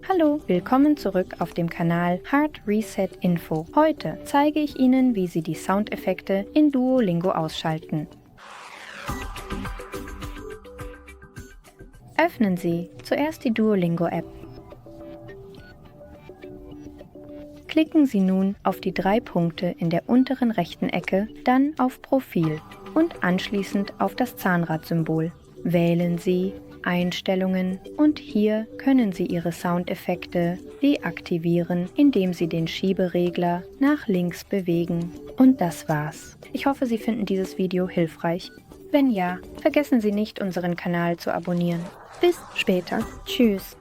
Hallo, willkommen zurück auf dem Kanal Hard Reset Info. Heute zeige ich Ihnen, wie Sie die Soundeffekte in Duolingo ausschalten. Öffnen Sie zuerst die Duolingo-App. Klicken Sie nun auf die 3 Punkte in der unteren rechten Ecke, dann auf Profil und anschließend auf das Zahnrad-Symbol. Wählen Sie Einstellungen und hier können Sie Ihre Soundeffekte deaktivieren, indem Sie den Schieberegler nach links bewegen. Und das war's. Ich hoffe, Sie finden dieses Video hilfreich. Wenn ja, vergessen Sie nicht, unseren Kanal zu abonnieren. Bis später. Tschüss.